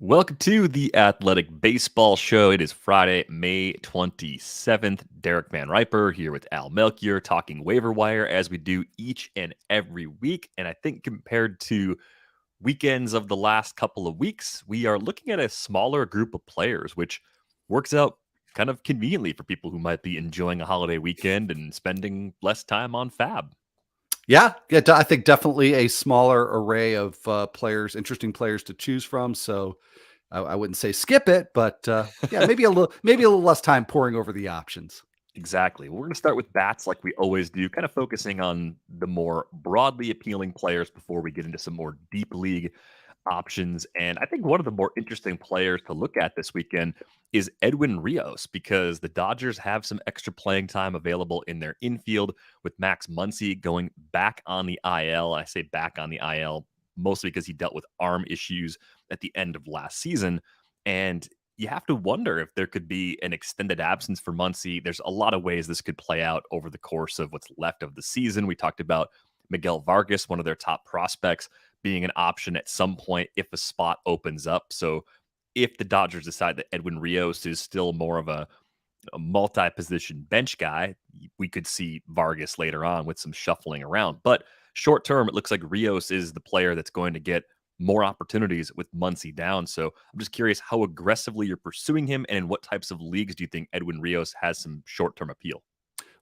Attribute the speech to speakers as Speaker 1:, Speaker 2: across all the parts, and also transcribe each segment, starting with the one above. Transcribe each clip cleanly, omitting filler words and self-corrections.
Speaker 1: Welcome to the Athletic Baseball Show. It is Friday, May 27th. Derek Van Riper here with Al Melchior talking waiver wire as we do each and every week. And I think compared to weekends of the last couple of weeks, we are looking at a smaller group of players, which works out kind of conveniently for people who might be enjoying a holiday weekend and spending less time on Fab.
Speaker 2: Yeah, I think definitely a smaller array of interesting players to choose from. So I wouldn't say skip it, but yeah, maybe a little less time poring over the options.
Speaker 1: Exactly. We're going to start with bats like we always do, kind of focusing on the more broadly appealing players before we get into some more deep league options. And I think one of the more interesting players to look at this weekend is Edwin Rios because the Dodgers have some extra playing time available in their infield with Max Muncy going back on the IL. I say back on the IL mostly because he dealt with arm issues at the end of last season. And you have to wonder if there could be an extended absence for Muncy. There's a lot of ways this could play out over the course of what's left of the season. We talked about Miguel Vargas, one of their top prospects, being an option at some point if a spot opens up. So if the Dodgers decide that Edwin Rios is still more of a multi-position bench guy, we could see Vargas later on with some shuffling around. But short term, it looks like Rios is the player that's going to get more opportunities with Muncy down. So I'm just curious how aggressively you're pursuing him and in what types of leagues do you think Edwin Rios has some short-term appeal?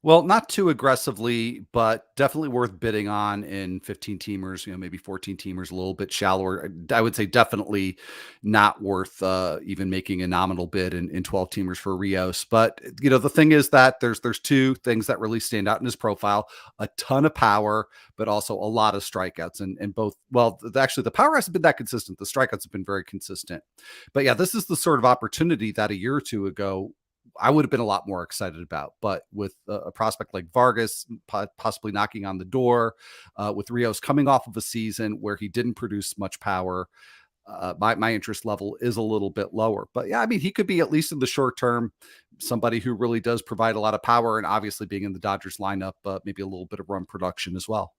Speaker 2: Well, not too aggressively, but definitely worth bidding on in 15 teamers, maybe 14 teamers, a little bit shallower. I would say definitely not worth even making a nominal bid in 12 teamers for Rios. But, the thing is that there's two things that really stand out in his profile: a ton of power, but also a lot of strikeouts. And both, well, actually, the power hasn't been that consistent. The strikeouts have been very consistent. But yeah, this is the sort of opportunity that a year or two ago I would have been a lot more excited about. But with a prospect like Vargas possibly knocking on the door, with Rios coming off of a season where he didn't produce much power, my interest level is a little bit lower. But yeah, I mean, he could be, at least in the short term, somebody who really does provide a lot of power, and obviously being in the Dodgers lineup, maybe a little bit of run production as well.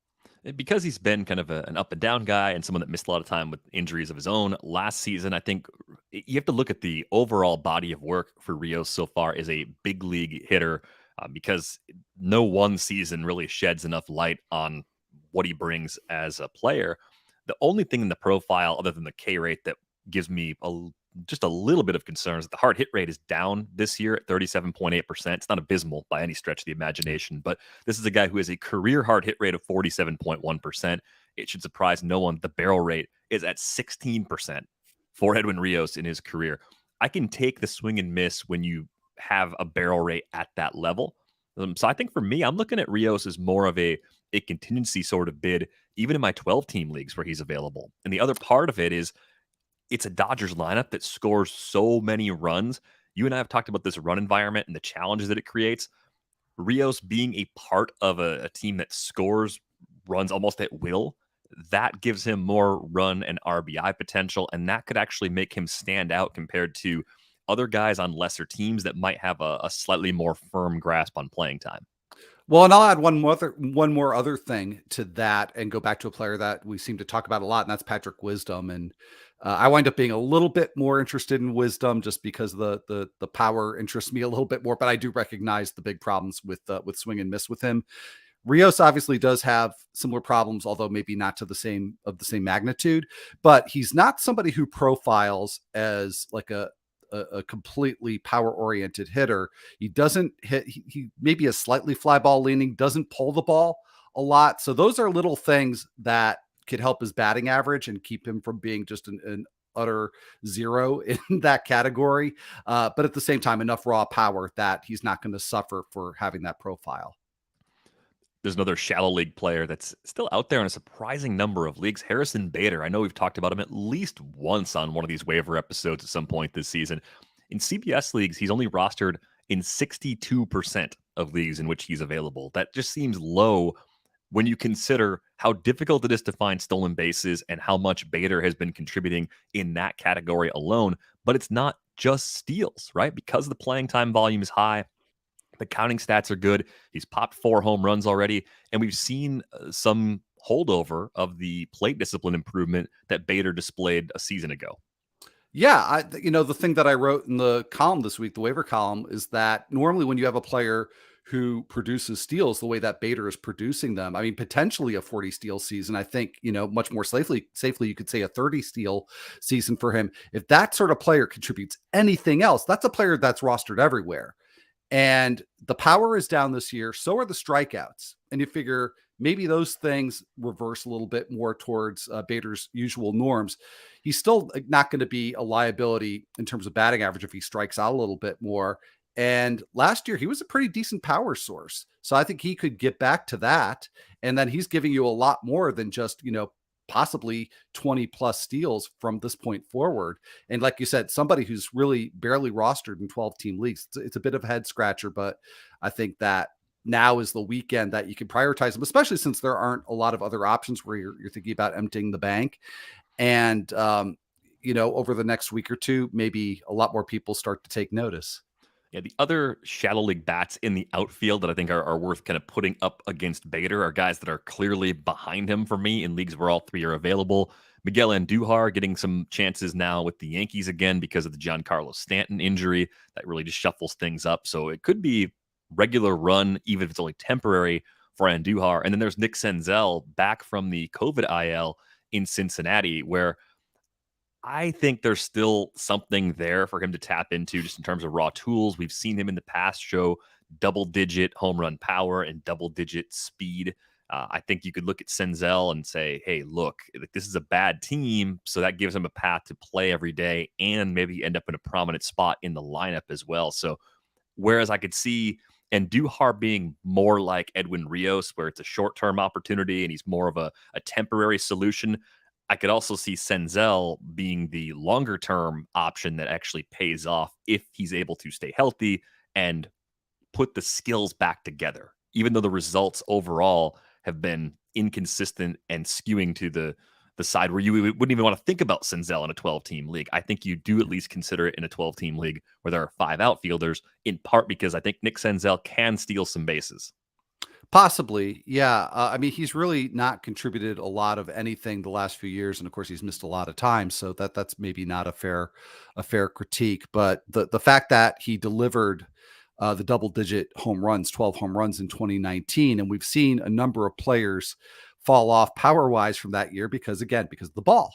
Speaker 1: Because he's been kind of an up and down guy and someone that missed a lot of time with injuries of his own last season, I think you have to look at the overall body of work for Rios so far as a big league hitter because no one season really sheds enough light on what he brings as a player. The only thing in the profile, other than the K rate, that gives me just a little bit of concern is the hard hit rate is down this year at 37.8%. It's not abysmal by any stretch of the imagination, but this is a guy who has a career hard hit rate of 47.1%. It should surprise no one. The barrel rate is at 16% for Edwin Rios in his career. I can take the swing and miss when you have a barrel rate at that level. So I think for me, I'm looking at Rios as more of a contingency sort of bid, even in my 12 team leagues where he's available. And the other part of it is it's a Dodgers lineup that scores so many runs. You and I have talked about this run environment and the challenges that it creates. Rios being a part of a team that scores runs almost at will, that gives him more run and RBI potential, and that could actually make him stand out compared to other guys on lesser teams that might have a slightly more firm grasp on playing time.
Speaker 2: Well, and I'll add one more other thing to that, and go back to a player that we seem to talk about a lot, and that's Patrick Wisdom. And I wind up being a little bit more interested in Wisdom just because the power interests me a little bit more. But I do recognize the big problems with swing and miss with him. Rios obviously does have similar problems, although maybe not to the same magnitude. But he's not somebody who profiles as like a completely power oriented hitter. He doesn't hit, he maybe a slightly fly ball leaning, doesn't pull the ball a lot. So those are little things that could help his batting average and keep him from being just an utter zero in that category. But at the same time, enough raw power that he's not going to suffer for having that profile.
Speaker 1: There's another shallow league player that's still out there in a surprising number of leagues, Harrison Bader. I know we've talked about him at least once on one of these waiver episodes at some point this season. In CBS leagues, he's only rostered in 62% of leagues in which he's available. That just seems low when you consider how difficult it is to find stolen bases and how much Bader has been contributing in that category alone. But it's not just steals, right? Because the playing time volume is high, the counting stats are good. He's popped 4 home runs already, and we've seen some holdover of the plate discipline improvement that Bader displayed a season ago.
Speaker 2: Yeah, the thing that I wrote in the column this week, the waiver column, is that normally when you have a player who produces steals the way that Bader is producing them, I mean, potentially a 40 steal season, I think, much more safely, you could say a 30 steal season for him. If that sort of player contributes anything else, that's a player that's rostered everywhere. And the power is down this year. So are the strikeouts. And you figure maybe those things reverse a little bit more towards Bader's usual norms. He's still not going to be a liability in terms of batting average if he strikes out a little bit more. And last year, he was a pretty decent power source. So I think he could get back to that. And then he's giving you a lot more than just, possibly 20 plus steals from this point forward. And like you said, somebody who's really barely rostered in 12 team leagues. It's a bit of a head scratcher, but I think that now is the weekend that you can prioritize them, especially since there aren't a lot of other options where you're thinking about emptying the bank. And, over the next week or two, maybe a lot more people start to take notice.
Speaker 1: Yeah, the other shallow league bats in the outfield that I think are worth kind of putting up against Bader are guys that are clearly behind him for me in leagues where all three are available. Miguel Andújar getting some chances now with the Yankees again because of the Giancarlo Stanton injury. That really just shuffles things up. So it could be regular run, even if it's only temporary for Andújar. And then there's Nick Senzel back from the COVID IL in Cincinnati, where I think there's still something there for him to tap into just in terms of raw tools. We've seen him in the past show double-digit home run power and double-digit speed. I think you could look at Senzel and say, hey, look, this is a bad team, so that gives him a path to play every day and maybe end up in a prominent spot in the lineup as well. So whereas I could see Andujar being more like Edwin Rios, where it's a short-term opportunity and he's more of a temporary solution, I could also see Senzel being the longer term option that actually pays off if he's able to stay healthy and put the skills back together. Even though the results overall have been inconsistent and skewing to the side where you wouldn't even want to think about Senzel in a 12-team league. I think you do at least consider it in a 12-team league where there are 5 outfielders, in part because I think Nick Senzel can steal some bases.
Speaker 2: Possibly. Yeah. I mean, he's really not contributed a lot of anything the last few years. And of course he's missed a lot of time. So that's maybe not a fair critique, but the fact that he delivered the double digit home runs, 12 home runs in 2019. And we've seen a number of players fall off power wise from that year because of the ball.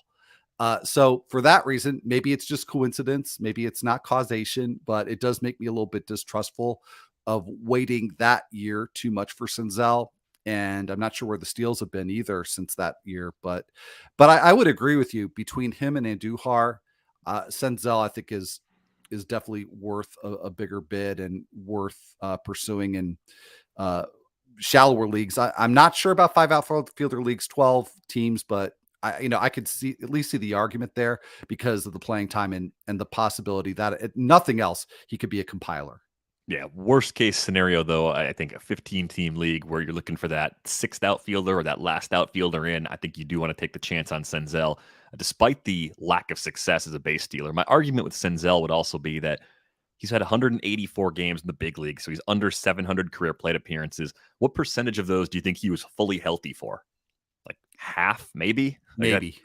Speaker 2: So for that reason, maybe it's just coincidence. Maybe it's not causation, but it does make me a little bit distrustful of waiting that year too much for Senzel. And I'm not sure where the steals have been either since that year, but I would agree with you between him and Andujar. Senzel, I think is definitely worth a bigger bid and worth pursuing in shallower leagues. I'm not sure about 5 outfielder leagues, 12 teams, but I could at least see the argument there because of the playing time and the possibility that nothing else, he could be a compiler.
Speaker 1: Yeah, worst case scenario, though, I think a 15-team league where you're looking for that 6th outfielder or that last outfielder in, I think you do want to take the chance on Senzel, despite the lack of success as a base stealer. My argument with Senzel would also be that he's had 184 games in the big league, so he's under 700 career plate appearances. What percentage of those do you think he was fully healthy for? Like half, maybe?
Speaker 2: Maybe.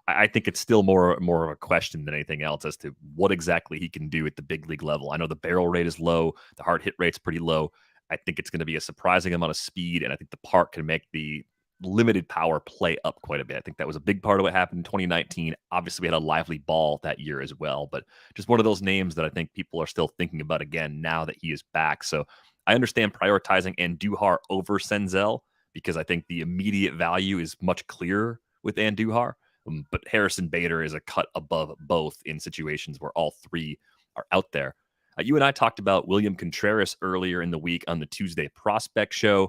Speaker 1: I think it's still more of a question than anything else as to what exactly he can do at the big league level. I know the barrel rate is low, the hard hit rate's pretty low. I think it's going to be a surprising amount of speed, and I think the park can make the limited power play up quite a bit. I think that was a big part of what happened in 2019. Obviously, we had a lively ball that year as well, but just one of those names that I think people are still thinking about again now that he is back. So I understand prioritizing Andujar over Senzel because I think the immediate value is much clearer with Andujar. But Harrison Bader is a cut above both in situations where all three are out there. You and I talked about William Contreras earlier in the week on the Tuesday Prospect Show.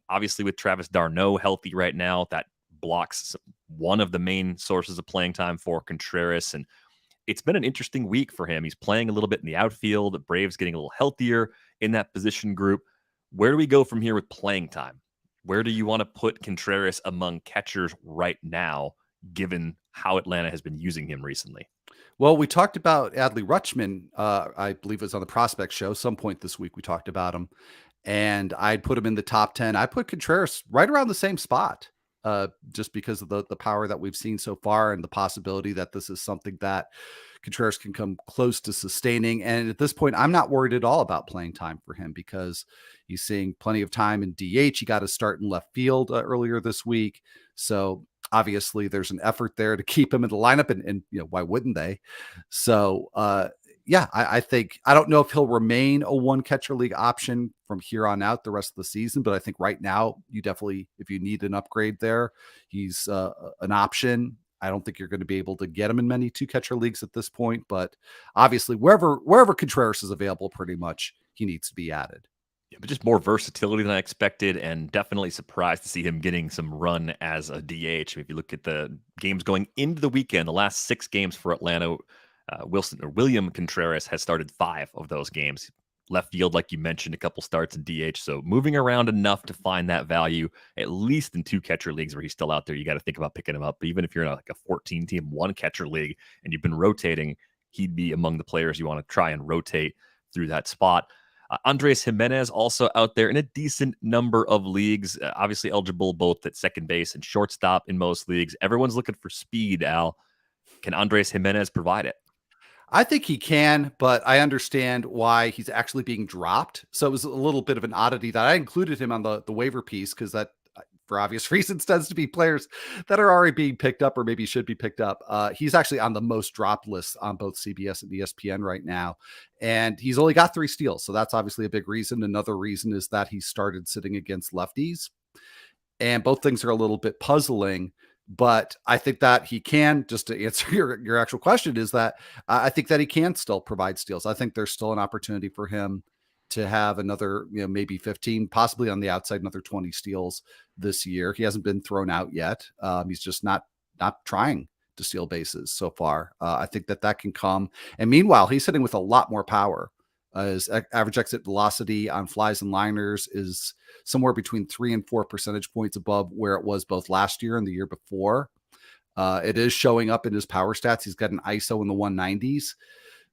Speaker 1: Obviously, with Travis d'Arnaud healthy right now, that blocks one of the main sources of playing time for Contreras. And it's been an interesting week for him. He's playing a little bit in the outfield. The Braves getting a little healthier in that position group. Where do we go from here with playing time? Where do you want to put Contreras among catchers right now, given how Atlanta has been using him recently?
Speaker 2: Well, we talked about Adley Rutschman. I believe it was on the Prospect Show. Some point this week we talked about him, and I'd put him in the top 10. I put Contreras right around the same spot. just because of the power that we've seen so far and the possibility that this is something that Contreras can come close to sustaining. And at this point, I'm not worried at all about playing time for him because he's seeing plenty of time in DH. He got a start in left field earlier this week. So obviously there's an effort there to keep him in the lineup, and why wouldn't they? So yeah, I think, I don't know if he'll remain a one catcher league option from here on out the rest of the season, but I think right now you definitely, if you need an upgrade there, he's an option. I don't think you're going to be able to get him in many two catcher leagues at this point, but obviously wherever Contreras is available, pretty much he needs to be added.
Speaker 1: Yeah, but just more versatility than I expected, and definitely surprised to see him getting some run as a DH. If you look at the games going into the weekend, the last 6 games for Atlanta, William Contreras has started 5 of those games. Left field, like you mentioned, a couple starts in DH. So moving around enough to find that value, at least in 2 catcher leagues where he's still out there. You got to think about picking him up. But even if you're in like a 14-team 1 catcher league and you've been rotating, he'd be among the players you want to try and rotate through that spot. Andres Gimenez also out there in a decent number of leagues, obviously eligible both at second base and shortstop in most leagues. Everyone's looking for speed, Al. Can Andres Gimenez provide it?
Speaker 2: I think he can, but I understand why he's actually being dropped. So it was a little bit of an oddity that I included him on the waiver piece, because that, for obvious reasons, tends to be players that are already being picked up or maybe should be picked up. He's actually on the most dropped lists on both CBS and ESPN right now. And he's only got 3 steals. So that's obviously a big reason. Another reason is that he started sitting against lefties. And both things are a little bit puzzling. But I think that he can, just to answer your actual question, is that I think that he can still provide steals. I think there's still an opportunity for him to have another, maybe 15, possibly on the outside, another 20 steals this year. He hasn't been thrown out yet. He's just not trying to steal bases so far. I think that can come. And meanwhile, he's hitting with a lot more power. His average exit velocity on flies and liners is somewhere between 3 and 4 percentage points above where it was both last year and the year before. It is showing up in his power stats. He's got an ISO in the 190s.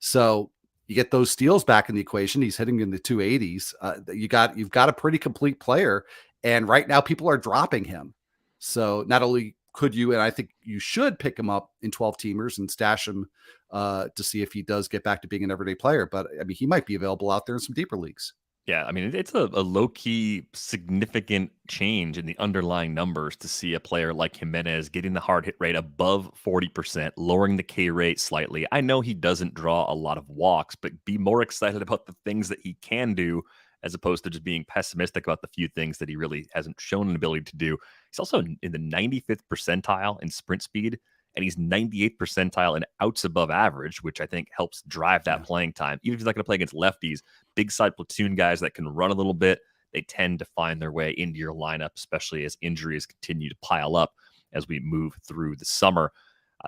Speaker 2: So you get those steals back in the equation. He's hitting in the 280s. You've got a pretty complete player. And right now people are dropping him. So not only could you, and I think you should, pick him up in 12 teamers and stash him to see if he does get back to being an everyday player. But I mean, he might be available out there in some deeper leagues.
Speaker 1: Yeah, I mean, it's a low-key significant change in the underlying numbers to see a player like Gimenez getting the hard hit rate above 40%, lowering the K rate slightly. I know he doesn't draw a lot of walks, but be more excited about the things that he can do as opposed to just being pessimistic about the few things that he really hasn't shown an ability to do. He's also in the 95th percentile in sprint speed, and he's 98th percentile in outs above average, which I think helps drive that playing time. Even if he's not going to play against lefties, big side platoon guys that can run a little bit, they tend to find their way into your lineup, especially as injuries continue to pile up as we move through the summer.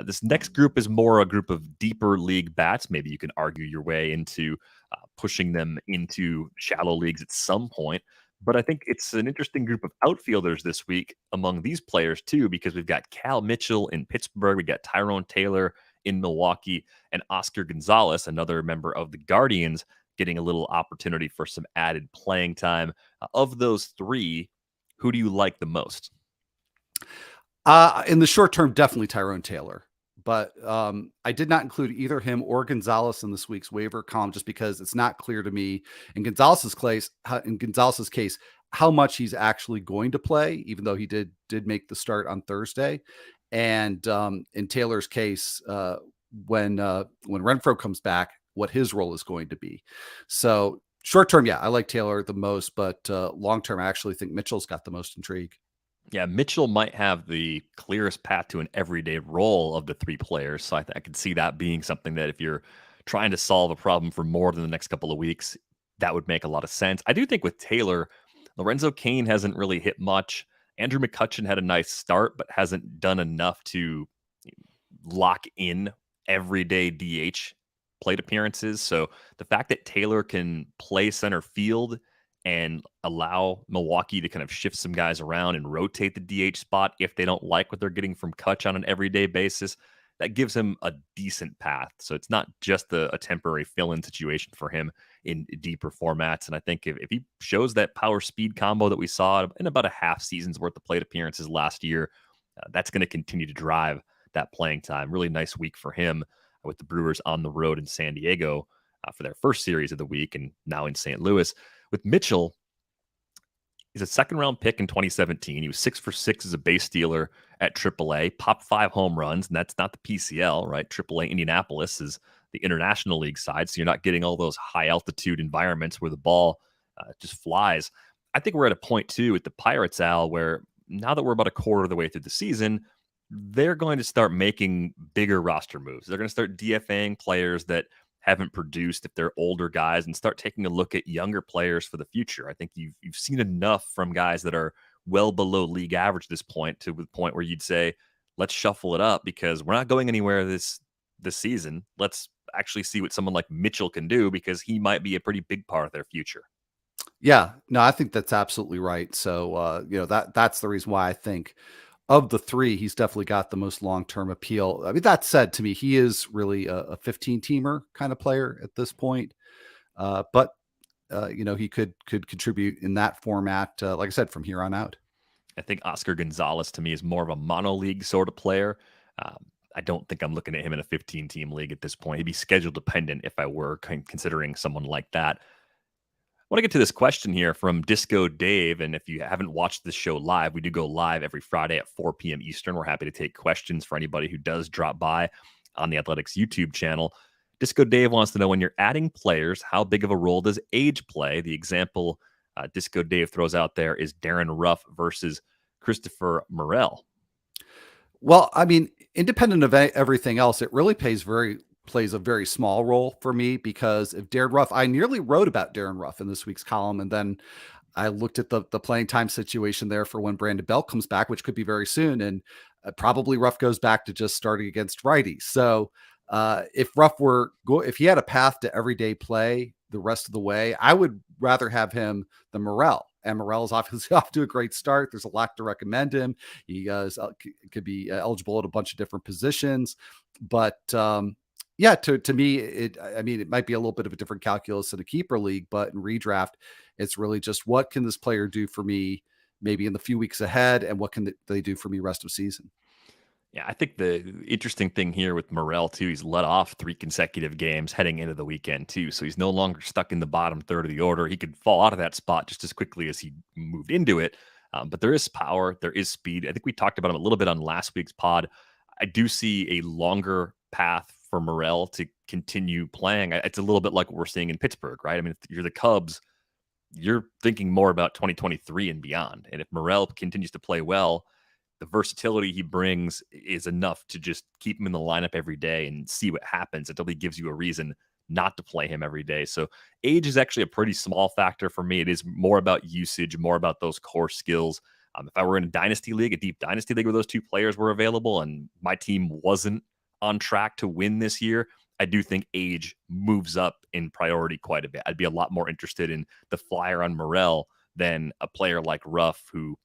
Speaker 1: This next group is more a group of deeper league bats. Maybe you can argue your way into pushing them into shallow leagues at some point. But I think it's an interesting group of outfielders this week among these players, too, because we've got Cal Mitchell in Pittsburgh. We got Tyrone Taylor in Milwaukee, and Oscar Gonzalez, another member of the Guardians, getting a little opportunity for some added playing time. Of those 3, who do you like the most?
Speaker 2: In the short term, definitely Tyrone Taylor. But I did not include either him or Gonzalez in this week's waiver column just because it's not clear to me in Gonzalez's case how much he's actually going to play, even though he did make the start on Thursday. And in Taylor's case, when Renfroe comes back, what his role is going to be. So short term, yeah, I like Taylor the most, but long term, I actually think Mitchell's got the most intrigue.
Speaker 1: Yeah, Mitchell might have the clearest path to an everyday role of the 3 players. So I could see that being something that if you're trying to solve a problem for more than the next couple of weeks, that would make a lot of sense. I do think with Taylor, Lorenzo Cain hasn't really hit much. Andrew McCutchen had a nice start, but hasn't done enough to lock in everyday DH plate appearances. So the fact that Taylor can play center field and allow Milwaukee to kind of shift some guys around and rotate the DH spot if they don't like what they're getting from Kutch on an everyday basis, that gives him a decent path. So it's not just a temporary fill-in situation for him in deeper formats. And I think if he shows that power speed combo that we saw in about a half season's worth of plate appearances last year, that's going to continue to drive that playing time. Really nice week for him with the Brewers on the road in San Diego for their first series of the week, and now in St. Louis. With Mitchell, he's a second-round pick in 2017. He was 6 for 6 as a base stealer at AAA, popped 5 home runs, and that's not the PCL, right? AAA Indianapolis is the International League side, so you're not getting all those high-altitude environments where the ball just flies. I think we're at a point, too, with the Pirates, Al, where now that we're about a quarter of the way through the season, they're going to start making bigger roster moves. They're going to start DFAing players that haven't produced if they're older guys, and start taking a look at younger players for the future. I think you've seen enough from guys that are well below league average at this point, to the point where you'd say, let's shuffle it up because we're not going anywhere this season. Let's actually see what someone like Mitchell can do, because he might be a pretty big part of their future.
Speaker 2: Yeah, no, I think that's absolutely right. So, that's the reason why I think of the three, he's definitely got the most long-term appeal. I mean, that said, to me, he is really a 15-teamer kind of player at this point. But he could contribute in that format, like I said, from here on out.
Speaker 1: I think Oscar Gonzalez to me is more of a mono league sort of player. I don't think I'm looking at him in a 15-team league at this point. He'd be schedule dependent if I were considering someone like that. I want to get to this question here from Disco Dave. And if you haven't watched this show live, we do go live every Friday at 4 p.m. Eastern. We're happy to take questions for anybody who does drop by on the Athletics YouTube channel. Disco Dave wants to know, when you're adding players, how big of a role does age play? The example Disco Dave throws out there is Darren Ruff versus Christopher Morel.
Speaker 2: Well, I mean, independent of everything else, it really plays a very small role for me, because if Darren Ruff, I nearly wrote about Darren Ruff in this week's column, and then I looked at the playing time situation there for when Brandon Belt comes back, which could be very soon, and probably Ruff goes back to just starting against righties. So if if he had a path to everyday play the rest of the way, I would rather have him than Morel. And Morel's obviously off to a great start. There's a lot to recommend him. He could be eligible at a bunch of different positions, but yeah, to me, it might be a little bit of a different calculus in a keeper league, but in redraft, it's really just, what can this player do for me maybe in the few weeks ahead, and what can they do for me rest of season?
Speaker 1: Yeah, I think the interesting thing here with Morel, too, he's led off 3 consecutive games heading into the weekend, too. So he's no longer stuck in the bottom third of the order. He could fall out of that spot just as quickly as he moved into it. But there is power, there is speed. I think we talked about him a little bit on last week's pod. I do see a longer path for Morel to continue playing. It's a little bit like what we're seeing in Pittsburgh, right? I mean, if you're the Cubs, you're thinking more about 2023 and beyond. And if Morel continues to play well, the versatility he brings is enough to just keep him in the lineup every day and see what happens until he gives you a reason not to play him every day. So age is actually a pretty small factor for me. It is more about usage, more about those core skills. If I were in a dynasty league, a deep dynasty league where those two players were available and my team wasn't on track to win this year, I do think age moves up in priority quite a bit. I'd be a lot more interested in the flyer on Morel than a player like Ruff, who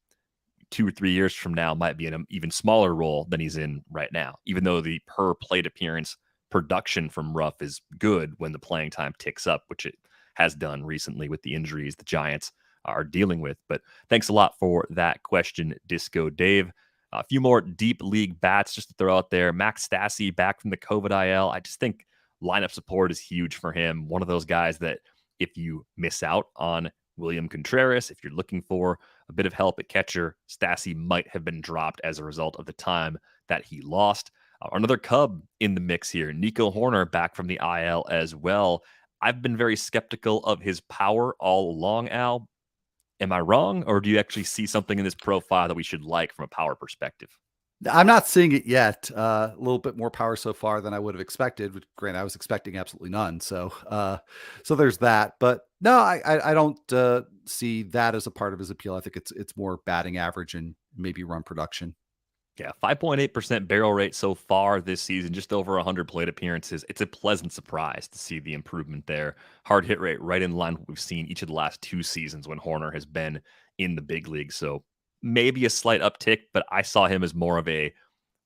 Speaker 1: 2 or 3 years from now might be in an even smaller role than he's in right now, even though the per plate appearance production from Ruff is good when the playing time ticks up, which it has done recently with the injuries the Giants are dealing with. But thanks a lot for that question, Disco Dave. A few more deep league bats just to throw out there. Max Stassi back from the COVID IL. I just think lineup support is huge for him. One of those guys that if you miss out on William Contreras, if you're looking for a bit of help at catcher, Stassi might have been dropped as a result of the time that he lost. Another Cub in the mix here, Nico Horner back from the IL as well. I've been very skeptical of his power all along, Al. Am I wrong, or do you actually see something in this profile that we should like from a power perspective?
Speaker 2: I'm not seeing it yet. A little bit more power so far than I would have expected. Granted, I was expecting absolutely none. So there's that. But no, I don't see that as a part of his appeal. I think it's more batting average and maybe run production.
Speaker 1: Yeah, 5.8% barrel rate so far this season, just over 100 plate appearances. It's a pleasant surprise to see the improvement there. Hard hit rate right in line with what we've seen each of the last 2 seasons when Horner has been in the big league. So maybe a slight uptick, but I saw him as more of a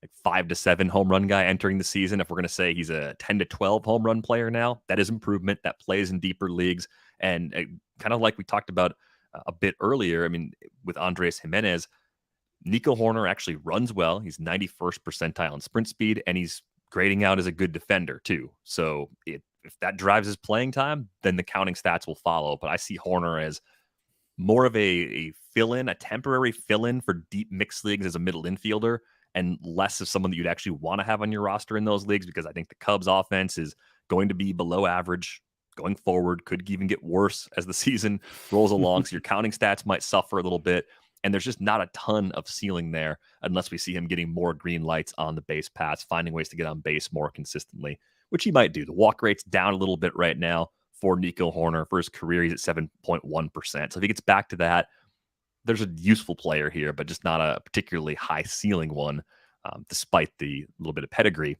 Speaker 1: like 5 to 7 home run guy entering the season. If we're going to say he's a 10 to 12 home run player now, that is improvement. That plays in deeper leagues. And kind of like we talked about a bit earlier, I mean, with Andres Jimenez, Nico Horner actually runs well. He's 91st percentile in sprint speed, and he's grading out as a good defender too. So if that drives his playing time, then the counting stats will follow. But I see Horner as more of a fill-in, a temporary fill-in for deep mixed leagues as a middle infielder, and less of someone that you'd actually want to have on your roster in those leagues, because I think the Cubs offense is going to be below average going forward, could even get worse as the season rolls along. So your counting stats might suffer a little bit. And there's just not a ton of ceiling there unless we see him getting more green lights on the base paths, finding ways to get on base more consistently, which he might do. The walk rate's down a little bit right now for Nico Horner. For his career, he's at 7.1%. So if he gets back to that, there's a useful player here, but just not a particularly high ceiling one, despite the little bit of pedigree.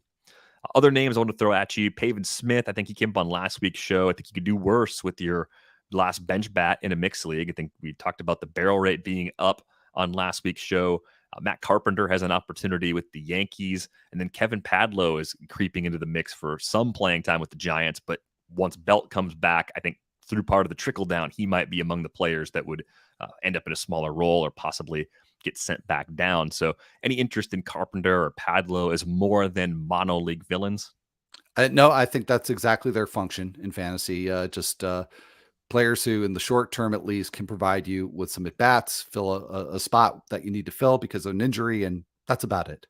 Speaker 1: Other names I want to throw at you, Pavin Smith. I think he came up on last week's show. I think you could do worse with your last bench bat in a mixed league. I think we talked about the barrel rate being up on last week's show. Matt Carpenter has an opportunity with the Yankees, and then Kevin Padlo is creeping into the mix for some playing time with the Giants. But once Belt comes back, I think through part of the trickle down, he might be among the players that would end up in a smaller role or possibly get sent back down. So any interest in Carpenter or Padlo as more than mono league villains?
Speaker 2: No, I think that's exactly their function in fantasy. Just players who, in the short term at least, can provide you with some at bats, fill a spot that you need to fill because of an injury, and that's about it.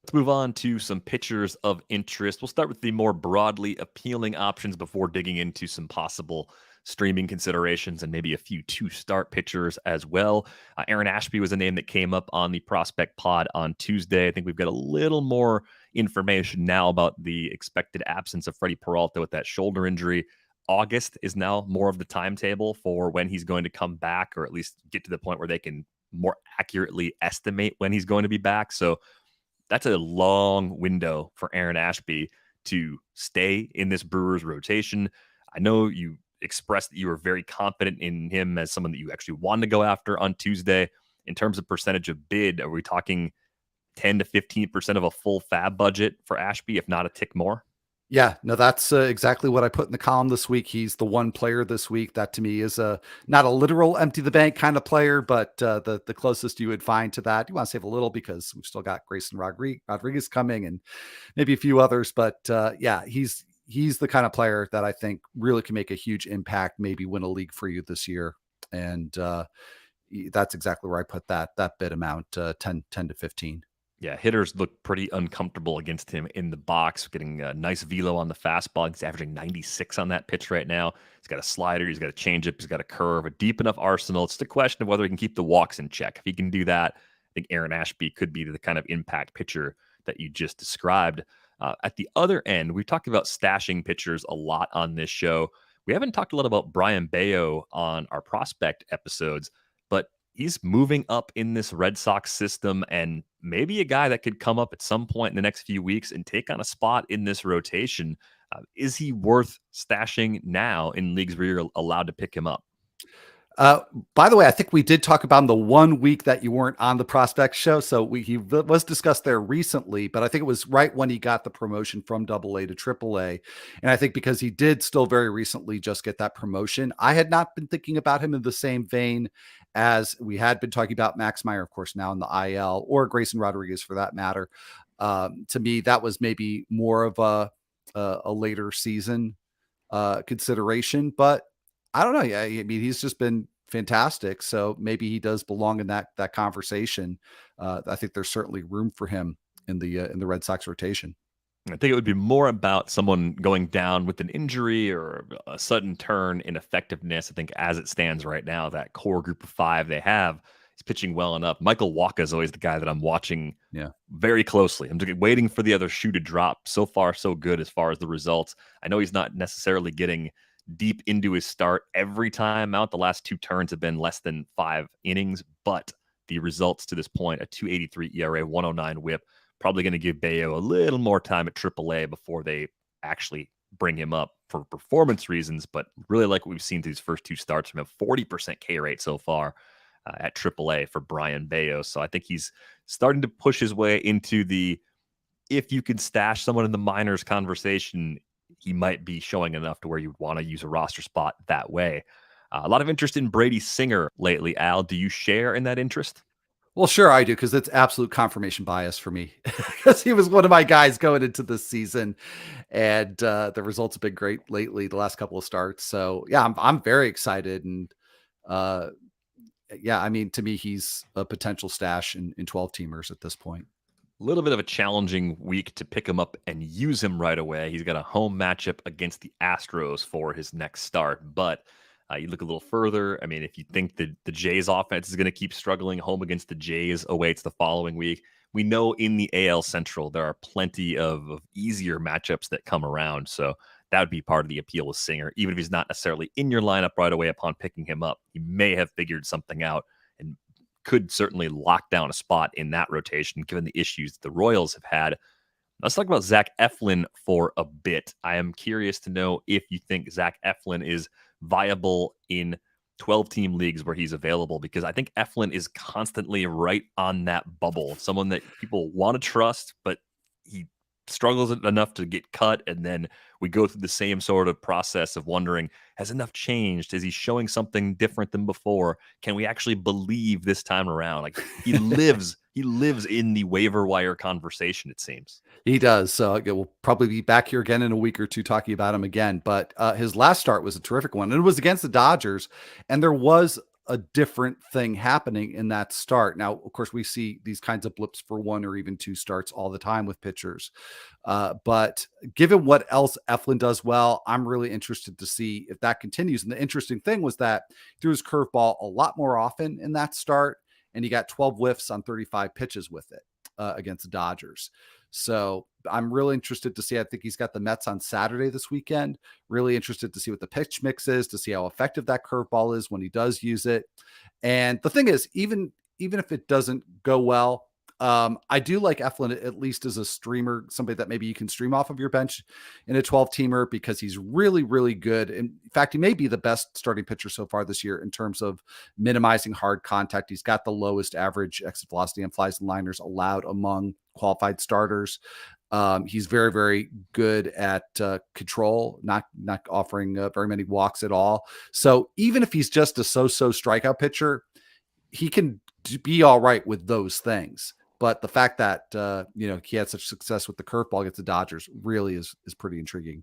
Speaker 1: Let's move on to some pitchers of interest. We'll start with the more broadly appealing options before digging into some possible streaming considerations and maybe a few two-start pitchers as well. Aaron Ashby was a name that came up on the Prospect Pod on Tuesday. I think we've got a little more information now about the expected absence of Freddie Peralta with that shoulder injury. August is now more of the timetable for when he's going to come back, or at least get to the point where they can more accurately estimate when he's going to be back. So that's a long window for Aaron Ashby to stay in this Brewers rotation. I know you expressed that you were very confident in him as someone that you actually wanted to go after on Tuesday. In terms of percentage of bid, are we talking 10 to 15% of a full fab budget for Ashby, if not a tick more?
Speaker 2: Yeah, no, that's exactly what I put in the column this week. He's the one player this week that to me is not a literal empty the bank kind of player, but the closest you would find to that. You want to save a little because we've still got Grayson Rodriguez coming and maybe a few others. But yeah, he's the kind of player that I think really can make a huge impact, maybe win a league for you this year. And that's exactly where I put that bid amount, 10 to 15.
Speaker 1: Yeah, hitters look pretty uncomfortable against him in the box, getting a nice velo on the fastball. He's averaging 96 on that pitch right now. He's got a slider, he's got a changeup, he's got a curve, a deep enough arsenal. It's just a question of whether he can keep the walks in check. If he can do that, I think Aaron Ashby could be the kind of impact pitcher that you just described. At the other end, we've talked about stashing pitchers a lot on this show. We haven't talked a lot about Brian Bayo on our prospect episodes, but he's moving up in this Red Sox system and maybe a guy that could come up at some point in the next few weeks and take on a spot in this rotation. Is he worth stashing now in leagues where you're allowed to pick him up?
Speaker 2: By the way, I think we did talk about him the 1 week that you weren't on the prospect show. So he was discussed there recently, but I think it was right when he got the promotion from AA to AAA. And I think because he did still very recently just get that promotion, I had not been thinking about him in the same vein as we had been talking about Max Meyer, of course, now in the IL, or Grayson Rodriguez for that matter. To me, that was maybe more of a later season consideration, but I don't know. Yeah, I mean, he's just been fantastic. So maybe he does belong in that conversation. I think there's certainly room for him in the Red Sox rotation.
Speaker 1: I think it would be more about someone going down with an injury or a sudden turn in effectiveness. I think as it stands right now, that core group of five they have is pitching well enough. Michael Wacha is always the guy that I'm watching very closely. I'm waiting for the other shoe to drop. So far, so good as far as the results. I know he's not necessarily getting deep into his start every time out. The last two turns have been less than 5 innings, but the results to this point, a 2.83 ERA, 109 whip, probably going to give Bayo a little more time at AAA before they actually bring him up for performance reasons. But really like what we've seen through these first two starts from him, 40% K rate so far. at AAA for Brian Bayo. So I think he's starting to push his way into the, if you can stash someone in the minors conversation, he might be showing enough to where you'd want to use a roster spot that way. A lot of interest in Brady Singer lately. Al, do you share in that interest?
Speaker 2: Well, sure I do, because it's absolute confirmation bias for me, because he was one of my guys going into this season, and the results have been great lately, the last couple of starts. So yeah, I'm very excited, and uh, yeah, I mean, to me, he's a potential stash in 12 teamers at this point.
Speaker 1: A little bit of a challenging week to pick him up and use him right away. He's got a home matchup against the Astros for his next start. But you look a little further. I mean, if you think that the Jays offense is going to keep struggling, home against the Jays awaits the following week. We know in the AL Central, there are plenty of easier matchups that come around. So that would be part of the appeal with Singer. Even if he's not necessarily in your lineup right away upon picking him up, he may have figured something out and could certainly lock down a spot in that rotation, given the issues the Royals have had. Let's talk about Zach Eflin for a bit. I am curious to know if you think Zach Eflin is viable in 12-team leagues where he's available, because I think Eflin is constantly right on that bubble. Someone that people want to trust, but he struggles enough to get cut, and then we go through the same sort of process of wondering, has enough changed? Is he showing something different than before? Can we actually believe this time around? Like, he lives in the waiver wire conversation, it seems.
Speaker 2: He does. So we'll probably be back here again in a week or two talking about him again. But his last start was a terrific one, and it was against the Dodgers, and there was a different thing happening in that start. Now, of course, we see these kinds of blips for one or even two starts all the time with pitchers. But given what else Eflin does well, I'm really interested to see if that continues. And the interesting thing was that he threw his curveball a lot more often in that start, and he got 12 whiffs on 35 pitches with it against the Dodgers. So I'm really interested to see. I think he's got the Mets on Saturday this weekend. Really interested to see what the pitch mix is, to see how effective that curveball is when he does use it. And the thing is, even if it doesn't go well, I do like Eflin at least as a streamer, somebody that maybe you can stream off of your bench in a 12-teamer, because he's really, really good. In fact, he may be the best starting pitcher so far this year in terms of minimizing hard contact. He's got the lowest average exit velocity on flies and liners allowed among qualified starters. He's very, very good at control, not offering very many walks at all. So even if he's just a so-so strikeout pitcher, he can be all right with those things. But the fact that, he had such success with the curveball against the Dodgers really is pretty intriguing.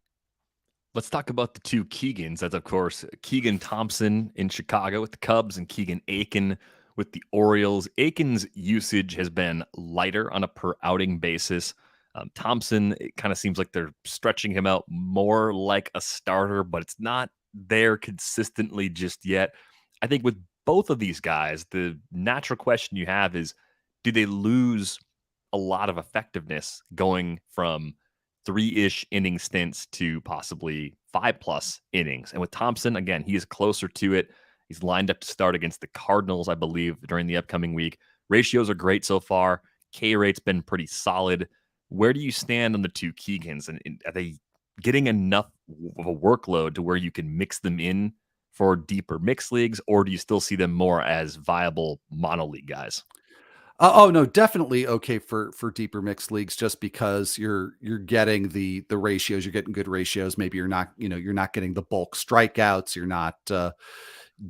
Speaker 1: Let's talk about the two Keegans. That's, of course, Keegan Thompson in Chicago with the Cubs and Keegan Aiken with the Orioles. Aiken's usage has been lighter on a per outing basis. Thompson, it kind of seems like they're stretching him out more like a starter, but it's not there consistently just yet. I think with both of these guys, the natural question you have is, do they lose a lot of effectiveness going from 3-ish inning stints to possibly 5+ innings? And with Thompson, again, he is closer to it. He's lined up to start against the Cardinals, I believe, during the upcoming week. Ratios are great so far. K rate's been pretty solid. Where do you stand on the two Keegans? And are they getting enough of a workload to where you can mix them in for deeper mixed leagues, or do you still see them more as viable mono league guys?
Speaker 2: Oh no, definitely okay for deeper mixed leagues, just because you're getting the ratios, you're getting good ratios. Maybe you're not, you're not getting the bulk strikeouts, you're not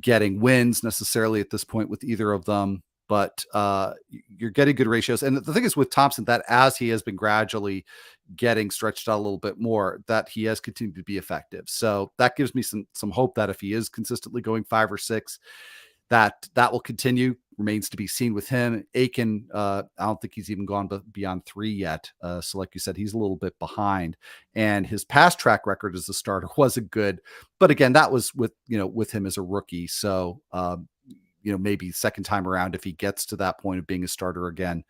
Speaker 2: getting wins necessarily at this point with either of them, but you're getting good ratios. And the thing is with Thompson, that as he has been gradually getting stretched out a little bit more, that he has continued to be effective. So that gives me some hope that if he is consistently going 5 or 6, that will continue. Remains to be seen with him. Aiken, I don't think he's even gone beyond 3 yet. So like you said, he's a little bit behind, and his past track record as a starter wasn't good. But again, that was with him as a rookie. So, maybe second time around, if he gets to that point of being a starter again,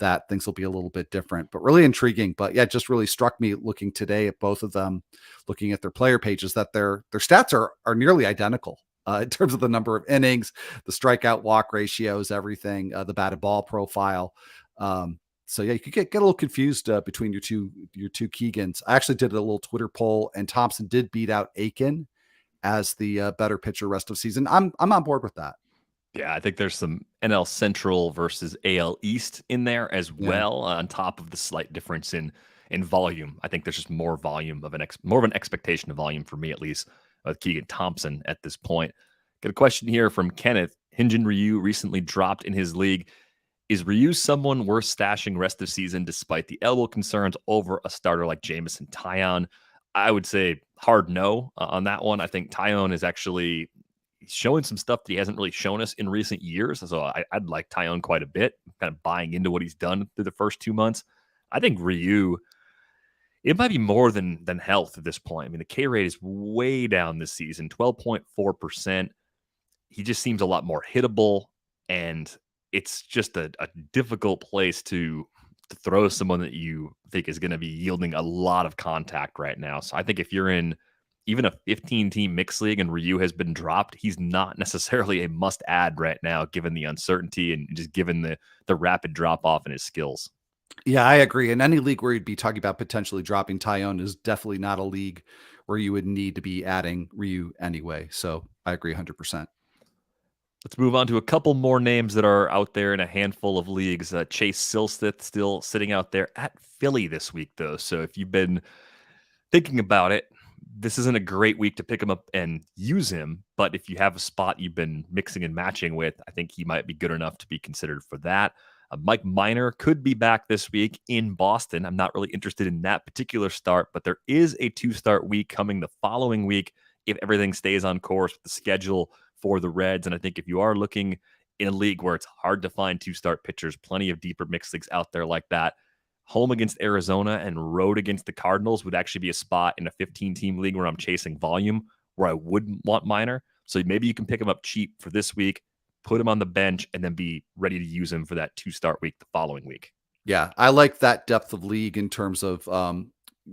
Speaker 2: that things will be a little bit different, but really intriguing. But yeah, it just really struck me looking today at both of them, looking at their player pages, that their stats are nearly identical. In terms of the number of innings, the strikeout walk ratios, everything, the batted ball profile. So yeah, you could get a little confused between your two Keegans. I actually did a little Twitter poll, and Thompson did beat out Aiken as the better pitcher rest of season. I'm on board with that.
Speaker 1: Yeah, I think there's some NL Central versus AL East in there as
Speaker 2: Yeah.
Speaker 1: well, on top of the slight difference in volume. I think there's just more volume of more of an expectation of volume for me at least with Keegan Thompson at this point. Got a question here from Kenneth. Hyunjin Ryu recently dropped in his league. Is Ryu someone worth stashing rest of season despite the elbow concerns over a starter like Jamison Tyone? I would say hard no on that one. I think Tyone is actually showing some stuff that he hasn't really shown us in recent years. So I'd like Tyone quite a bit, kind of buying into what he's done through the first 2 months. I think Ryu, it might be more than health at this point. I mean, the K rate is way down this season, 12.4%. He just seems a lot more hittable, and it's just a difficult place to throw someone that you think is going to be yielding a lot of contact right now. So I think if you're in even a 15 team mixed league and Ryu has been dropped, he's not necessarily a must add right now, given the uncertainty and just given the rapid drop off in his skills.
Speaker 2: Yeah, I agree. In any league where you'd be talking about potentially dropping Tyone is definitely not a league where you would need to be adding Ryu anyway. So I agree 100%.
Speaker 1: Let's move on to a couple more names that are out there in a handful of leagues. Chase Silseth still sitting out there at Philly this week, though. So if you've been thinking about it, this isn't a great week to pick him up and use him. But if you have a spot you've been mixing and matching with, I think he might be good enough to be considered for that. Mike Minor could be back this week in Boston. I'm not really interested in that particular start, but there is a 2-start week coming the following week if everything stays on course with the schedule for the Reds. And I think if you are looking in a league where it's hard to find 2-start pitchers, plenty of deeper mixed leagues out there like that, home against Arizona and road against the Cardinals would actually be a spot in a 15-team league where I'm chasing volume, where I wouldn't want Minor. So maybe you can pick him up cheap for this week, put him on the bench, and then be ready to use him for that 2-start week the following week.
Speaker 2: Yeah, I like that depth of league in terms of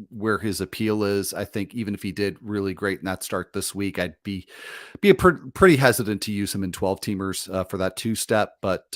Speaker 2: where his appeal is. I think even if he did really great in that start this week, I'd be pretty hesitant to use him in 12 teamers for that 2-step, but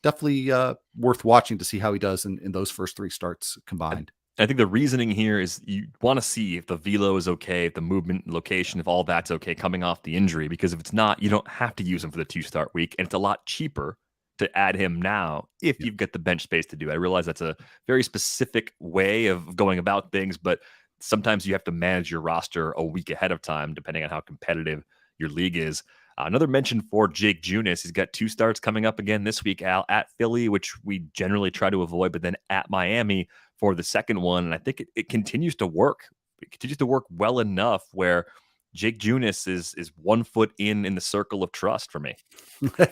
Speaker 2: definitely worth watching to see how he does in those first 3 starts combined.
Speaker 1: I think the reasoning here is you want to see if the velo is okay, if the movement and location, if all that's okay coming off the injury, because if it's not, you don't have to use him for the 2-start week. And it's a lot cheaper to add him now if you've got the bench space to do it. I realize that's a very specific way of going about things, but sometimes you have to manage your roster a week ahead of time, depending on how competitive your league is. Another mention for Jake Junis. He's got 2 starts coming up again this week, Al, at Philly, which we generally try to avoid, but then at Miami for the second one. And I think it continues to work. It continues to work well enough where Jake Junis is 1 foot in the circle of trust for me.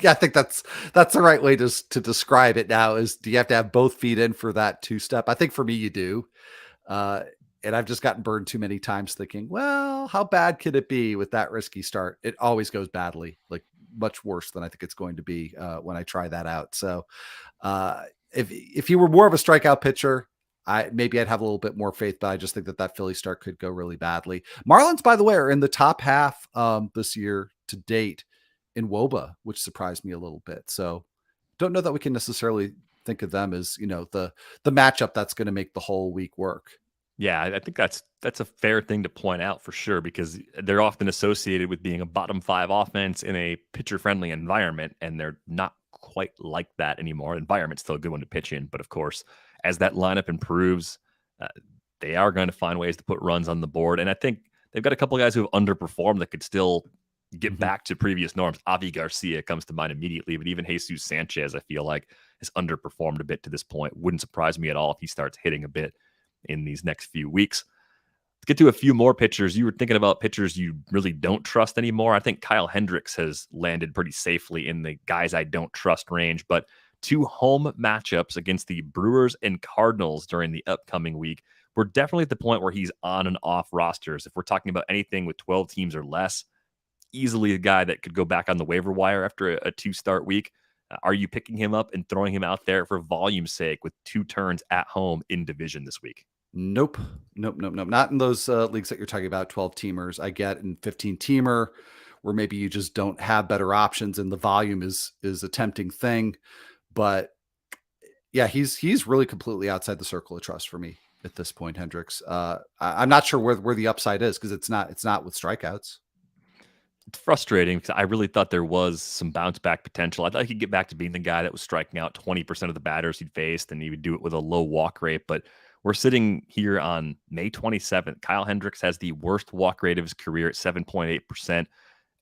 Speaker 2: Yeah, I think that's the right way to describe it now. Is do you have to have both feet in for that 2-step? I think for me, you do. And I've just gotten burned too many times thinking, well, how bad could it be with that risky start? It always goes badly, like much worse than I think it's going to be when I try that out. So if you were more of a strikeout pitcher, maybe I'd have a little bit more faith, but I just think that Philly start could go really badly. Marlins, by the way, are in the top half this year to date in WOBA, which surprised me a little bit. So don't know that we can necessarily think of them as, the matchup that's going to make the whole week work.
Speaker 1: Yeah, I think that's a fair thing to point out for sure, because they're often associated with being a bottom 5 offense in a pitcher-friendly environment, and they're not quite like that anymore. Environment's still a good one to pitch in, but of course, as that lineup improves, they are going to find ways to put runs on the board. And I think they've got a couple of guys who have underperformed that could still get back to previous norms. Avi Garcia comes to mind immediately, but even Jesus Sanchez, I feel like, has underperformed a bit to this point. Wouldn't surprise me at all if he starts hitting a bit in these next few weeks. Let's get to a few more pitchers. You were thinking about pitchers you really don't trust anymore. I think Kyle Hendricks has landed pretty safely in the guys I don't trust range, but 2 home matchups against the Brewers and Cardinals during the upcoming week. We're definitely at the point where he's on and off rosters. If we're talking about anything with 12 teams or less, easily a guy that could go back on the waiver wire after a 2-start week. Are you picking him up and throwing him out there for volume's sake with 2 turns at home in division this week?
Speaker 2: Nope. Not in those leagues that you're talking about, 12 teamers. I get in 15 teamer where maybe you just don't have better options and the volume is a tempting thing. But yeah, he's really completely outside the circle of trust for me at this point, Hendricks. I'm not sure where the upside is because it's not with strikeouts.
Speaker 1: It's frustrating because I really thought there was some bounce back potential. I thought he'd get back to being the guy that was striking out 20% of the batters he'd faced, and he would do it with a low walk rate. But we're sitting here on May 27th. Kyle Hendricks has the worst walk rate of his career at 7.8%.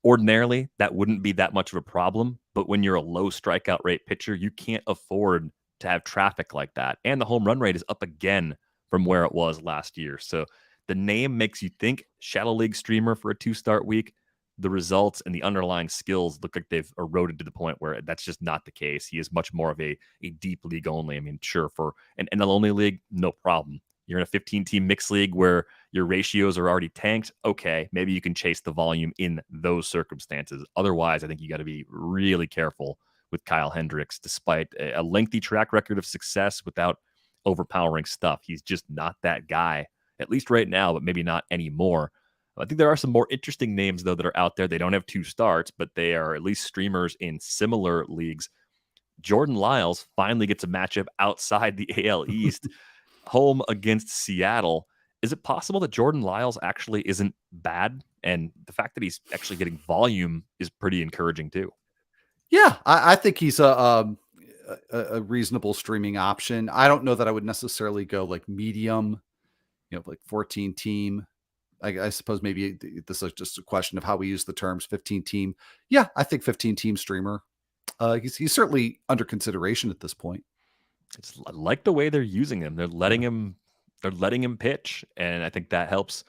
Speaker 1: Ordinarily, that wouldn't be that much of a problem. But when you're a low strikeout rate pitcher, you can't afford to have traffic like that. And the home run rate is up again from where it was last year. So the name makes you think shallow league streamer for a 2-start week. The results and the underlying skills look like they've eroded to the point where that's just not the case. He is much more of a deep league only. I mean, sure, for an NL only league, no problem. You're in a 15-team mixed league where your ratios are already tanked. Okay, maybe you can chase the volume in those circumstances. Otherwise, I think you got to be really careful with Kyle Hendricks, despite a lengthy track record of success without overpowering stuff. He's just not that guy, at least right now, but maybe not anymore. I think there are some more interesting names, though, that are out there. They don't have 2 starts, but they are at least streamers in similar leagues. Jordan Lyles finally gets a matchup outside the AL East, home against Seattle. Is it possible that Jordan Lyles actually isn't bad? And the fact that he's actually getting volume is pretty encouraging, too.
Speaker 2: Yeah, I think he's a reasonable streaming option. I don't know that I would necessarily go like medium, like 14 team. I suppose maybe this is just a question of how we use the terms 15 team. Yeah, I think 15 team streamer. He's certainly under consideration at this point.
Speaker 1: I like the way they're using him. They're letting him pitch, and I think that helps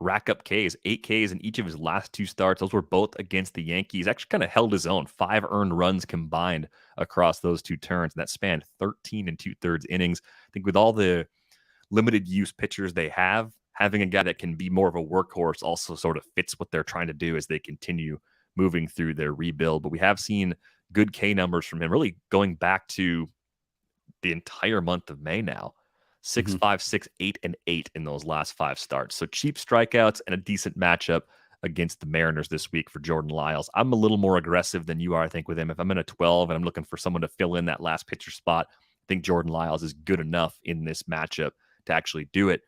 Speaker 1: rack up Ks. 8 Ks in each of his last 2 starts. Those were both against the Yankees. Actually kind of held his own. 5 earned runs combined across those 2 turns, and that spanned 13 2/3 innings. I think with all the limited use pitchers they have, having a guy that can be more of a workhorse also sort of fits what they're trying to do as they continue moving through their rebuild. But we have seen good K numbers from him, really going back to the entire month of May now. 6, 5, 6, 8, and 8 in those last 5 starts. So cheap strikeouts and a decent matchup against the Mariners this week for Jordan Lyles. I'm a little more aggressive than you are, I think, with him. If I'm in a 12 and I'm looking for someone to fill in that last pitcher spot, I think Jordan Lyles is good enough in this matchup to actually do it.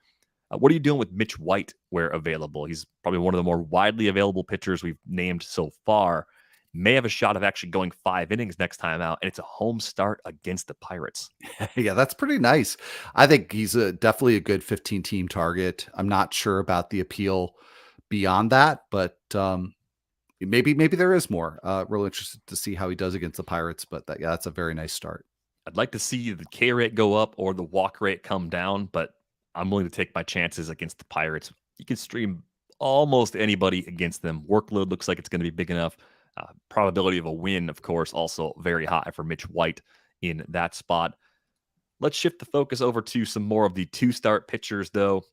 Speaker 1: What are you doing with Mitch White where available? He's probably one of the more widely available pitchers we've named so far. May have a shot of actually going 5 innings next time out, and it's a home start against the Pirates.
Speaker 2: Yeah, that's pretty nice. I think he's definitely a good 15 team target. I'm not sure about the appeal beyond that, but maybe there is more. Really interested to see how he does against the Pirates, but that's a very nice start.
Speaker 1: I'd like to see the K rate go up or the walk rate come down, but I'm willing to take my chances against the Pirates. You can stream almost anybody against them. Workload looks like it's going to be big enough. Probability of a win, of course, also very high for Mitch White in that spot. Let's shift the focus over to some more of the 2-start pitchers, though.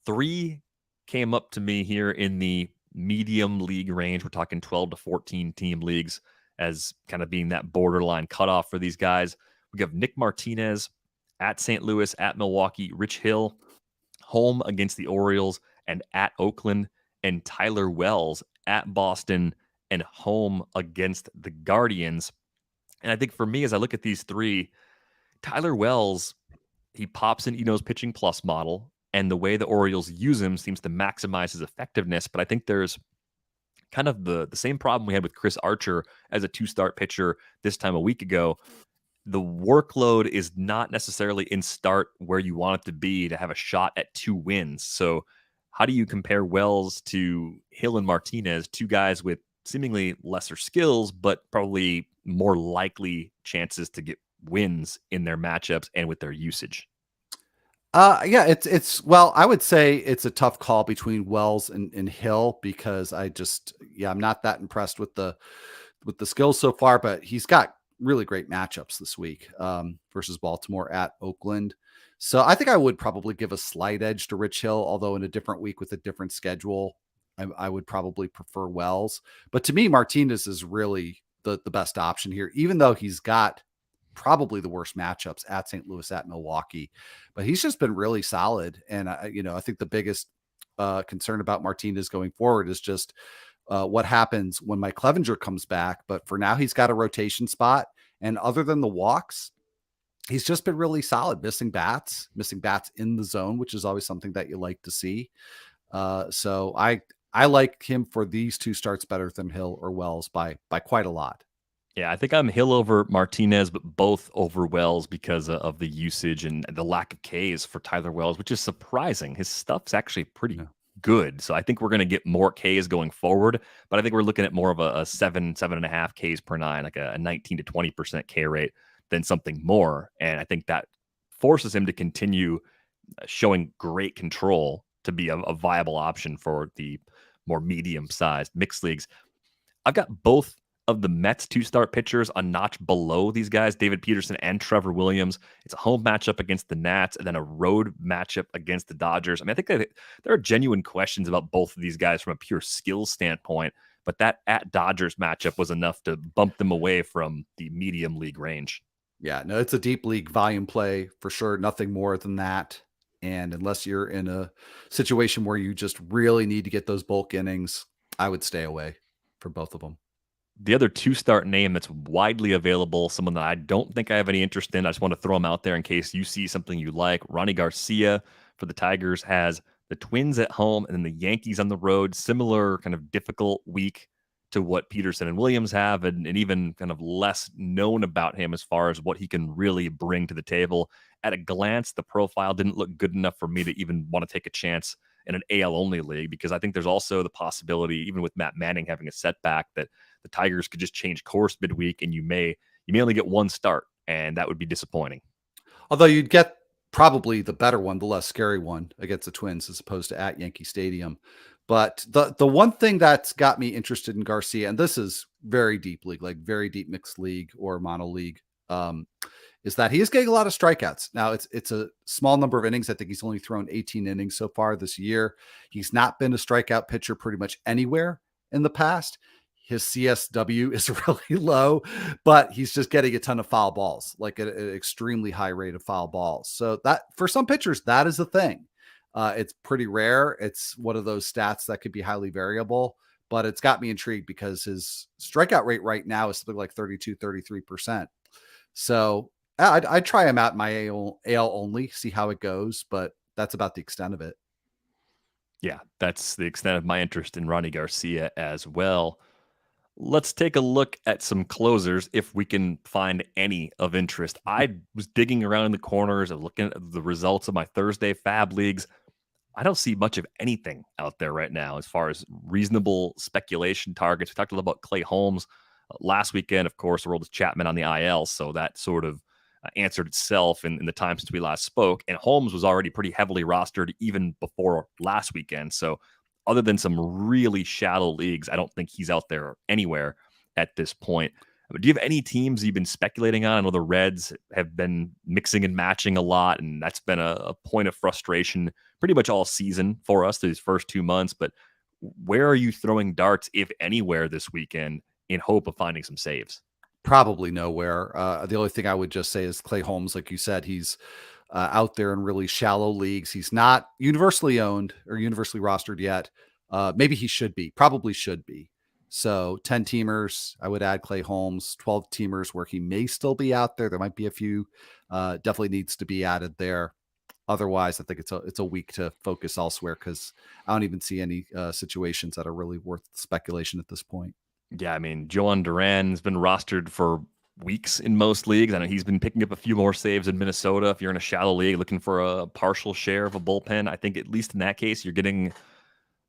Speaker 1: 3 came up to me here in the medium league range. We're talking 12 to 14 team leagues as kind of being that borderline cutoff for these guys. We have Nick Martinez at St. Louis, at Milwaukee, Rich Hill home against the Orioles and at Oakland, and Tyler Wells at Boston and home against the Guardians. And I think for me, as I look at these 3, Tyler Wells, he pops in Eno's pitching plus model, and the way the Orioles use him seems to maximize his effectiveness. But I think there's kind of the same problem we had with Chris Archer as a 2-start pitcher this time a week ago. The workload is not necessarily in start where you want it to be to have a shot at 2 wins. So how do you compare Wells to Hill and Martinez, 2 guys with seemingly lesser skills, but probably more likely chances to get wins in their matchups and with their usage?
Speaker 2: Yeah, well, I would say it's a tough call between Wells and Hill because I'm not that impressed with the skills so far, but he's got really great matchups this week versus Baltimore at Oakland. So I think I would probably give a slight edge to Rich Hill, although in a different week with a different schedule, I would probably prefer Wells. But to me, Martinez is really the best option here, even though he's got probably the worst matchups at St. Louis, at Milwaukee, but he's just been really solid. And I think the biggest concern about Martinez going forward is just what happens when Mike Clevenger comes back. But for now, he's got a rotation spot. And other than the walks, he's just been really solid, missing bats in the zone, which is always something that you like to see. So I I like him for these two starts better than Hill or Wells by quite a lot.
Speaker 1: Yeah, I think I'm Hill over Martinez, but both over Wells because of the usage and the lack of Ks for Tyler Wells, which is surprising. His stuff's actually pretty
Speaker 2: Yeah.
Speaker 1: good. So I think we're going to get more Ks going forward, but I think we're looking at more of a 7.5 Ks per nine, like a 19 to 20% K rate than something more. And I think that forces him to continue showing great control to be a viable option for the more medium sized mixed leagues. I've got both of the Mets two-start pitchers a notch below these guys, David Peterson and Trevor Williams. It's a home matchup against the Nats and then a road matchup against the Dodgers. I mean, I think that there are genuine questions about both of these guys from a pure skill standpoint, but that at Dodgers matchup was enough to bump them away from the medium league range.
Speaker 2: Yeah, no, it's a deep league volume play for sure. Nothing more than that. And unless you're in a situation where you just really need to get those bulk innings, I would stay away for both of them.
Speaker 1: The other two-start name that's widely available, someone that I don't think I have any interest in, I just want to throw him out there in case you see something you like. Ronnie Garcia for the Tigers has the Twins at home and then the Yankees on the road. Similar kind of difficult week to what Peterson and Williams have, and even kind of less known about him as far as what he can really bring to the table. At a glance, the profile didn't look good enough for me to even want to take a chance in an AL-only league, because I think there's also the possibility, even with Matt Manning having a setback, that the Tigers could just change course midweek and you may only get one start, and that would be disappointing.
Speaker 2: Although you'd get probably the better one, the less scary one against the Twins as opposed to at Yankee Stadium. But the one thing that's got me interested in Garcia, and this is very deep league, like very deep mixed league or mono league, is that he is getting a lot of strikeouts. Now it's a small number of innings. I think he's only thrown 18 innings so far this year. He's not been a strikeout pitcher pretty much anywhere in the past. His CSW is really low, but he's just getting a ton of foul balls, like an extremely high rate of foul balls. So that for some pitchers, that is a thing. It's pretty rare. It's one of those stats that could be highly variable, but it's got me intrigued because his strikeout rate right now is something like 32, 33%. So I'd try him out in my AL only, see how it goes, but that's about the extent of it.
Speaker 1: Yeah, that's the extent of my interest in Ronnie Garcia as well. Let's take a look at some closers if we can find any of interest. I was digging around in the corners and looking at the results of my Thursday Fab leagues. I don't see much of anything out there right now as far as reasonable speculation targets. We talked a little about Clay Holmes last weekend. Of course, Aroldis Chapman on the IL, so that sort of answered itself in the time since we last spoke. And Holmes was already pretty heavily rostered even before last weekend. So other than some really shallow leagues, I don't think he's out there anywhere at this point. Do you have any teams you've been speculating on? I know the Reds have been mixing and matching a lot, and that's been a point of frustration pretty much all season for us these first 2 months. But where are you throwing darts, if anywhere, this weekend in hope of finding some saves?
Speaker 2: Probably nowhere. The only thing I would just say is Clay Holmes, like you said, he's out there in really shallow leagues. He's not universally owned or universally rostered yet. Maybe he should be, probably should be. So 10 teamers, I would add Clay Holmes. 12 teamers where he may still be out there. There might be a few. Definitely needs to be added there. Otherwise, I think it's a week to focus elsewhere because I don't even see any situations that are really worth speculation at this point.
Speaker 1: Yeah, I mean, Joan Duran's been rostered for weeks in most leagues. I know he's been picking up a few more saves in Minnesota. If you're in a shallow league looking for a partial share of a bullpen, I think at least in that case, you're getting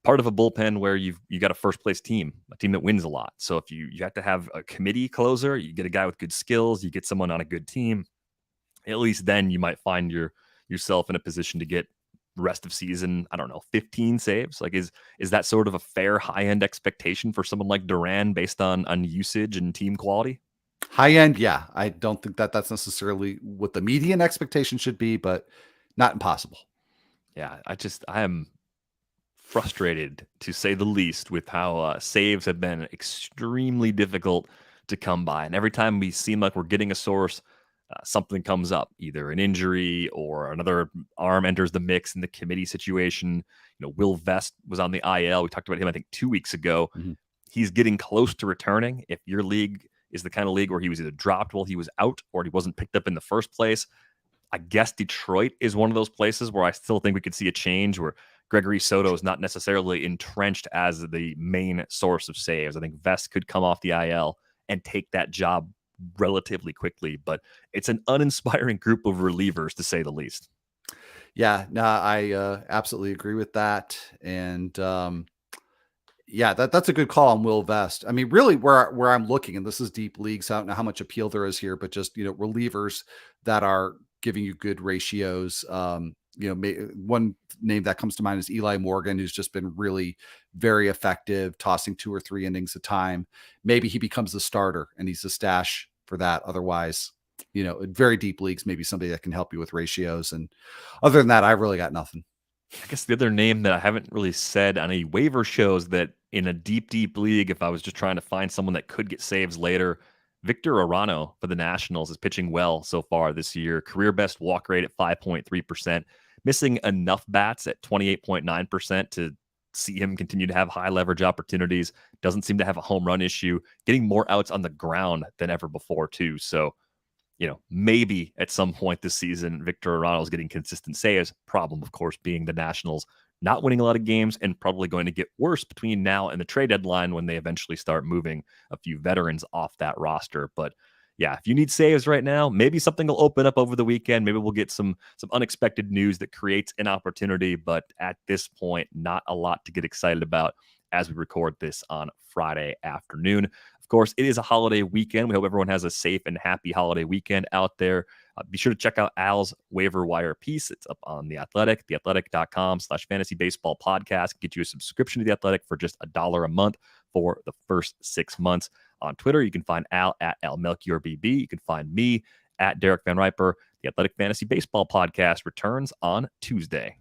Speaker 1: part of a bullpen where you got a first place team, a team that wins a lot. So if you have to have a committee closer, you get a guy with good skills, you get someone on a good team, at least then you might find yourself in a position to get rest of season, I don't know, 15 saves. Like is that sort of a fair high end expectation for someone like Duran based on usage and team quality?
Speaker 2: High end, yeah. I don't think that that's necessarily what the median expectation should be, but not impossible.
Speaker 1: Yeah, I am frustrated to say the least with how saves have been extremely difficult to come by. And every time we seem like we're getting a source, something comes up, either an injury or another arm enters the mix in the committee situation. Will Vest was on the IL. We talked about him, I think, 2 weeks ago.
Speaker 2: Mm-hmm.
Speaker 1: He's getting close to returning. If your league is the kind of league where he was either dropped while he was out or he wasn't picked up in the first place, I guess Detroit is one of those places where I still think we could see a change where Gregory Soto is not necessarily entrenched as the main source of saves. I think Vest could come off the IL and take that job relatively quickly, but it's an uninspiring group of relievers, to say the least.
Speaker 2: Yeah, no, I absolutely agree with that. And yeah, that's a good call on Will Vest. I mean, really, where I'm looking, and this is deep leagues. I don't know how much appeal there is here, but just relievers that are giving you good ratios. One name that comes to mind is Eli Morgan, who's just been really very effective, tossing 2 or 3 innings a time. Maybe he becomes the starter, and he's a stash for that. Otherwise, very deep leagues, maybe somebody that can help you with ratios. And other than that, I really got nothing.
Speaker 1: I guess the other name that I haven't really said on any waiver shows that in a deep league, if I was just trying to find someone that could get saves later, Victor Arano for the Nationals is pitching well so far this year. Career best walk rate at 5.3%, missing enough bats at 28.9% to see him continue to have high leverage opportunities. Doesn't seem to have a home run issue, getting more outs on the ground than ever before too. So maybe at some point this season, Victor Arano is getting consistent saves. Problem, of course, being the Nationals not winning a lot of games and probably going to get worse between now and the trade deadline when they eventually start moving a few veterans off that roster. But yeah, if you need saves right now, maybe something will open up over the weekend. Maybe we'll get some unexpected news that creates an opportunity. But at this point, not a lot to get excited about as we record this on Friday afternoon. Of course, it is a holiday weekend. We hope everyone has a safe and happy holiday weekend out there. Be sure to check out Al's waiver wire piece. It's up on The Athletic, theathletic.com/fantasy baseball podcast. Get you a subscription to The Athletic for just $1 a month for the first 6 months. On Twitter, you can find Al at AlMelchiorBB. You can find me at Derek Van Riper. The Athletic Fantasy Baseball Podcast returns on Tuesday.